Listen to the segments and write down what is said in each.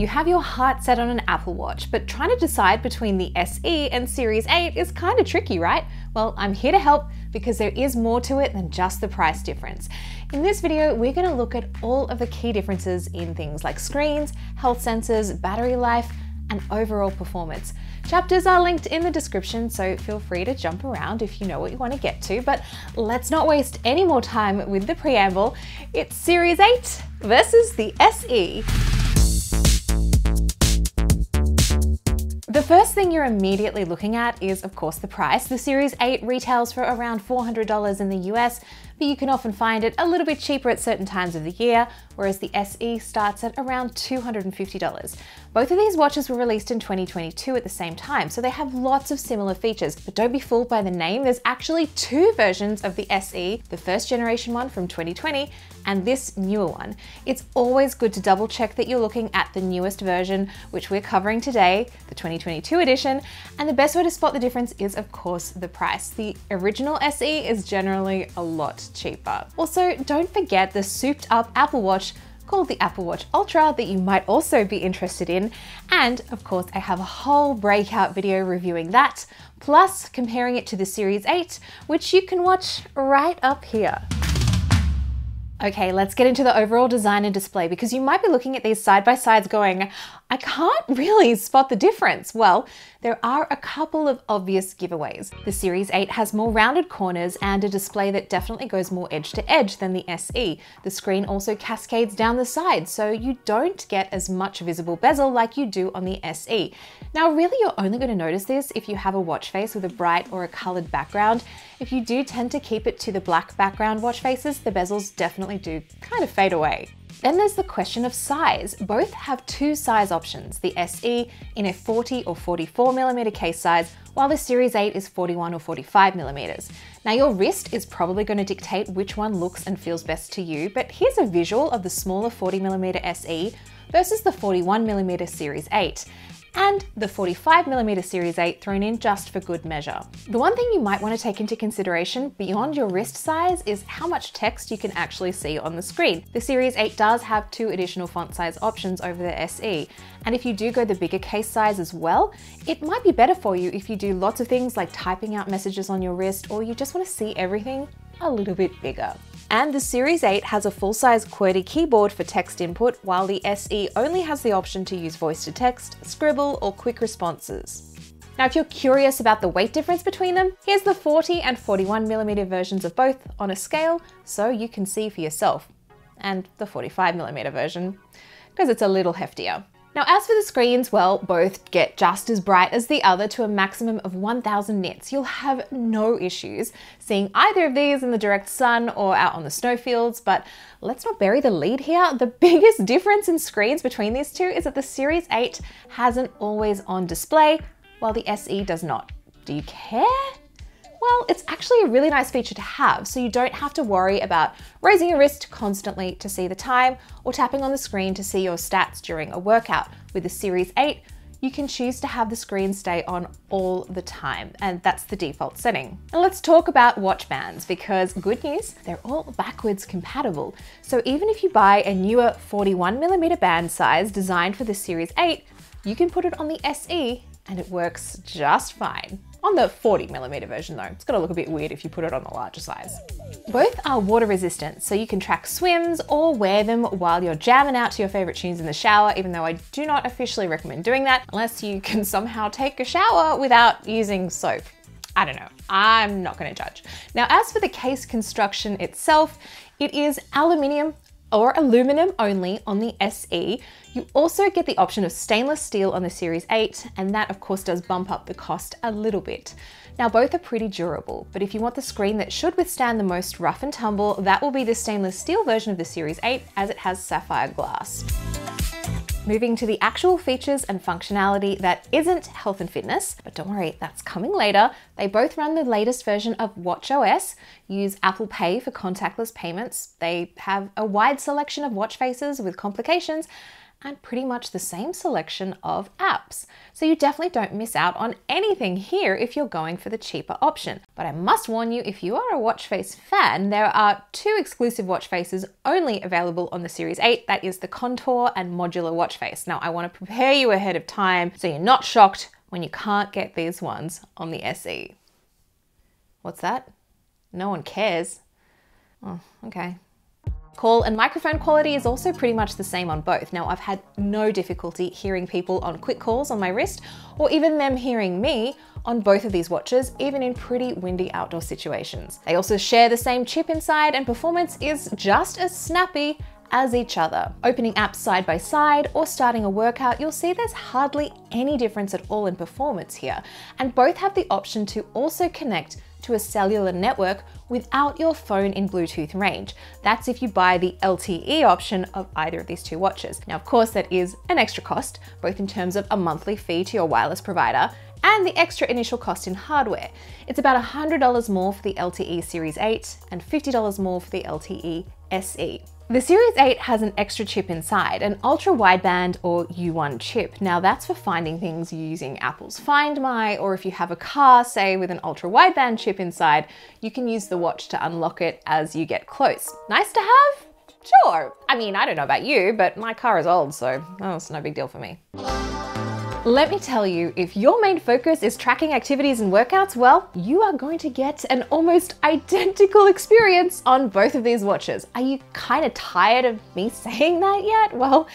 You have your heart set on an Apple Watch, but trying to decide between the SE and Series 8 is kind of tricky, right? Well, I'm here to help because there is more to it than just the price difference. In this video, we're going to look at all of the key differences in things like screens, health sensors, battery life, and overall performance. Chapters are linked in the description, so feel free to jump around if you know what you want to get to, but let's not waste any more time with the preamble. It's Series 8 versus the SE. The first thing you're immediately looking at is, of course, the price. The Series 8 retails for around $400 in the US, but you can often find it a little bit cheaper at certain times of the year, whereas the SE starts at around $250. Both of these watches were released in 2022 at the same time, so they have lots of similar features, but don't be fooled by the name. There's actually two versions of the SE, the first generation one from 2020 and this newer one. It's always good to double check that you're looking at the newest version, which we're covering today, the 2022 edition, and the best way to spot the difference is, of course, the price. The original SE is generally a lot cheaper. Also, don't forget the souped up Apple Watch called the Apple Watch Ultra that you might also be interested in. And of course, I have a whole breakout video reviewing that, plus comparing it to the Series 8, which you can watch right up here. Okay, let's get into the overall design and display, because you might be looking at these side by sides going, I can't really spot the difference. Well, there are a couple of obvious giveaways. The Series 8 has more rounded corners and a display that definitely goes more edge to edge than the SE. The screen also cascades down the side, so you don't get as much visible bezel like you do on the SE. Now, really, you're only going to notice this if you have a watch face with a bright or a colored background. If you do tend to keep it to the black background watch faces, the bezels definitely do kind of fade away. Then there's the question of size. Both have two size options, the SE in a 40 or 44mm case size, while the Series 8 is 41 or 45mm. Now, your wrist is probably going to dictate which one looks and feels best to you, but here's a visual of the smaller 40mm SE versus the 41mm Series 8. And the 45mm Series 8 thrown in just for good measure. The one thing you might want to take into consideration beyond your wrist size is how much text you can actually see on the screen. The Series 8 does have two additional font size options over the SE, and if you do go the bigger case size as well, it might be better for you if you do lots of things like typing out messages on your wrist, or you just want to see everything a little bit bigger. And the Series 8 has a full-size QWERTY keyboard for text input, while the SE only has the option to use voice to text, scribble, or quick responses. Now, if you're curious about the weight difference between them, here's the 40 and 41mm versions of both on a scale, so you can see for yourself. And the 45mm version, because it's a little heftier. Now, as for the screens, well, both get just as bright as the other to a maximum of 1000 nits. You'll have no issues seeing either of these in the direct sun or out on the snowfields, but let's not bury the lead here. The biggest difference in screens between these two is that the Series 8 has an always-on display, while the SE does not. Do you care? Well, it's actually a really nice feature to have, so you don't have to worry about raising your wrist constantly to see the time or tapping on the screen to see your stats during a workout. With the Series 8, you can choose to have the screen stay on all the time, and that's the default setting. And let's talk about watch bands, because good news, they're all backwards compatible. So even if you buy a newer 41mm band size designed for the Series 8, you can put it on the SE and it works just fine. On the 40mm version though, it's gonna look a bit weird if you put it on the larger size. Both are water resistant, so you can track swims or wear them while you're jamming out to your favorite tunes in the shower, even though I do not officially recommend doing that unless you can somehow take a shower without using soap. I don't know, I'm not gonna judge. Now, as for the case construction itself, it is aluminium or aluminum only on the SE. You also get the option of stainless steel on the Series 8, and that of course does bump up the cost a little bit. Now, both are pretty durable, but if you want the screen that should withstand the most rough and tumble, that will be the stainless steel version of the Series 8, as it has sapphire glass. Moving to the actual features and functionality that isn't health and fitness, but don't worry, that's coming later. They both run the latest version of watchOS, use Apple Pay for contactless payments. They have a wide selection of watch faces with complications, and pretty much the same selection of apps. So you definitely don't miss out on anything here if you're going for the cheaper option. But I must warn you, if you are a watch face fan, there are two exclusive watch faces only available on the Series 8. That is the Contour and Modular watch face. Now I want to prepare you ahead of time so you're not shocked when you can't get these ones on the SE. What's that? No one cares. Oh, okay. Call and microphone quality is also pretty much the same on both. Now, I've had no difficulty hearing people on quick calls on my wrist, or even them hearing me on both of these watches, even in pretty windy outdoor situations. They also share the same chip inside, and performance is just as snappy as each other. Opening apps side by side or starting a workout, you'll see there's hardly any difference at all in performance here. And both have the option to also connect to a cellular network without your phone in Bluetooth range. That's if you buy the LTE option of either of these two watches. Now, of course, that is an extra cost, both in terms of a monthly fee to your wireless provider and the extra initial cost in hardware. It's about $100 more for the LTE Series 8 and $50 more for the LTE SE. The Series 8 has an extra chip inside, an ultra-wideband or U1 chip. Now that's for finding things using Apple's Find My, or if you have a car, say with an ultra-wideband chip inside, you can use the watch to unlock it as you get close. Nice to have? Sure. I mean, I don't know about you, but my car is old, so it's no big deal for me. Let me tell you, if your main focus is tracking activities and workouts, well, you are going to get an almost identical experience on both of these watches. Are you kind of tired of me saying that yet? Well,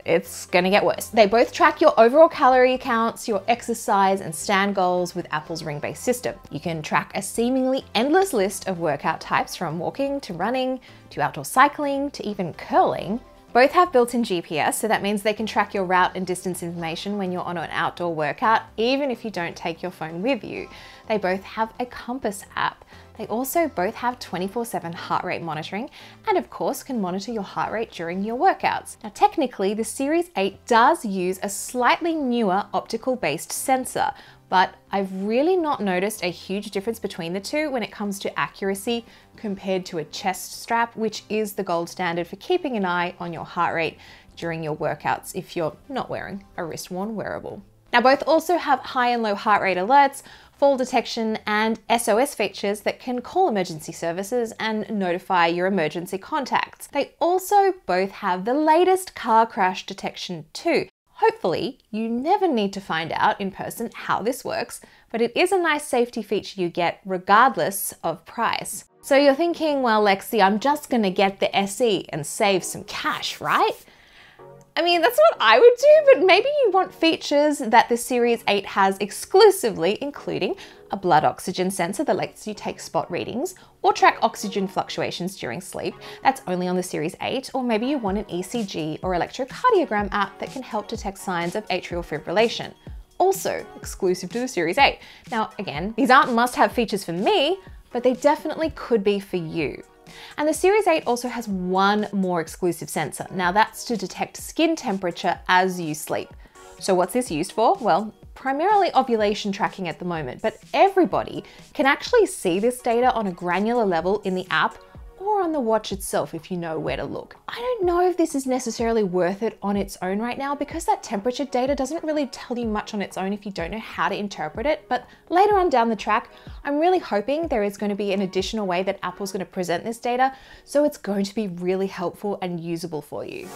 it's gonna get worse. They both track your overall calorie counts, your exercise and stand goals with Apple's ring-based system. You can track a seemingly endless list of workout types, from walking to running to outdoor cycling to even curling. Both have built-in GPS, so that means they can track your route and distance information when you're on an outdoor workout, even if you don't take your phone with you. They both have a compass app. They also both have 24/7 heart rate monitoring, and of course can monitor your heart rate during your workouts. Now technically, the Series 8 does use a slightly newer optical-based sensor, but I've really not noticed a huge difference between the two when it comes to accuracy compared to a chest strap, which is the gold standard for keeping an eye on your heart rate during your workouts if you're not wearing a wrist-worn wearable. Now both also have high and low heart rate alerts, fall detection, and SOS features that can call emergency services and notify your emergency contacts. They also both have the latest car crash detection too. Hopefully, you never need to find out in person how this works, but it is a nice safety feature you get regardless of price. So you're thinking, well, Lexi, I'm just gonna get the SE and save some cash, right? I mean, that's what I would do, but maybe you want features that the Series 8 has exclusively, including a blood oxygen sensor that lets you take spot readings or track oxygen fluctuations during sleep. That's only on the Series 8, or maybe you want an ECG or electrocardiogram app that can help detect signs of atrial fibrillation. Also exclusive to the Series 8. Now, again, these aren't must-have features for me, but they definitely could be for you. And the Series 8 also has one more exclusive sensor. Now that's to detect skin temperature as you sleep. So what's this used for? Well, primarily ovulation tracking at the moment, but everybody can actually see this data on a granular level in the app or on the watch itself if you know where to look. I don't know if this is necessarily worth it on its own right now, because that temperature data doesn't really tell you much on its own if you don't know how to interpret it. But later on down the track, I'm really hoping there is going to be an additional way that Apple's going to present this data, so it's going to be really helpful and usable for you.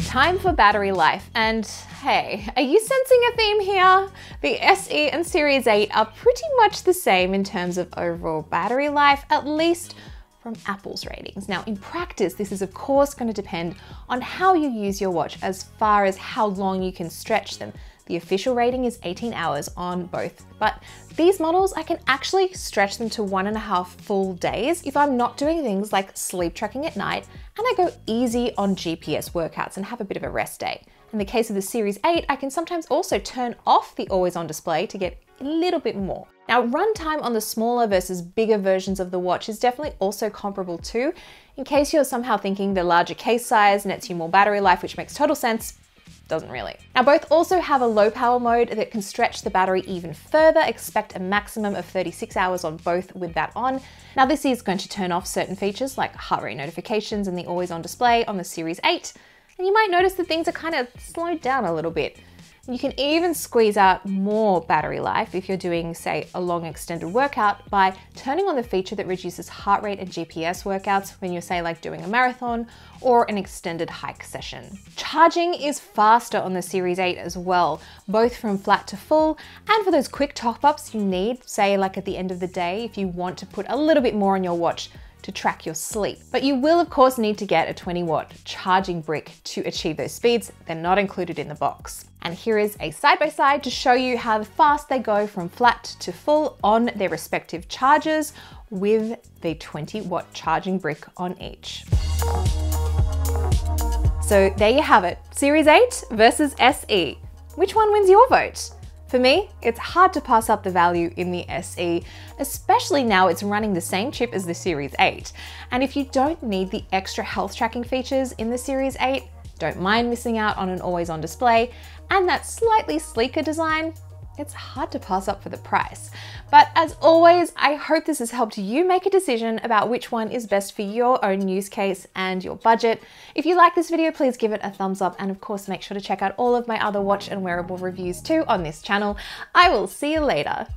Time for battery life, and hey, are you sensing a theme here? The SE and Series 8 are pretty much the same in terms of overall battery life, at least from Apple's ratings. Now in practice, this is of course going to depend on how you use your watch as far as how long you can stretch them. The official rating is 18 hours on both, but these models, I can actually stretch them to 1.5 full days if I'm not doing things like sleep tracking at night and I go easy on GPS workouts and have a bit of a rest day. In the case of the Series 8, I can sometimes also turn off the always on display to get a little bit more. Now, runtime on the smaller versus bigger versions of the watch is definitely also comparable too. In case you're somehow thinking the larger case size nets you more battery life, which makes total sense, doesn't really. Now both also have a low power mode that can stretch the battery even further. Expect a maximum of 36 hours on both with that on. Now this is going to turn off certain features like heart rate notifications and the always on display on the Series 8. and you might notice that things are kind of slowed down a little bit. You can even squeeze out more battery life if you're doing, say, a long extended workout by turning on the feature that reduces heart rate and GPS workouts when you're, say, like doing a marathon or an extended hike session. Charging is faster on the Series 8 as well, both from flat to full, and for those quick top-ups you need, say like at the end of the day if you want to put a little bit more on your watch to track your sleep. But you will of course need to get a 20-watt charging brick to achieve those speeds. They're not included in the box. And here is a side-by-side to show you how fast they go from flat to full on their respective chargers with the 20-watt charging brick on each. So there you have it, Series 8 versus SE. Which one wins your vote? For me, it's hard to pass up the value in the SE, especially now it's running the same chip as the Series 8. And if you don't need the extra health tracking features in the Series 8, don't mind missing out on an always-on display and that slightly sleeker design, it's hard to pass up for the price. But as always, I hope this has helped you make a decision about which one is best for your own use case and your budget. If you like this video, please give it a thumbs up, and of course make sure to check out all of my other watch and wearable reviews too on this channel. I will see you later.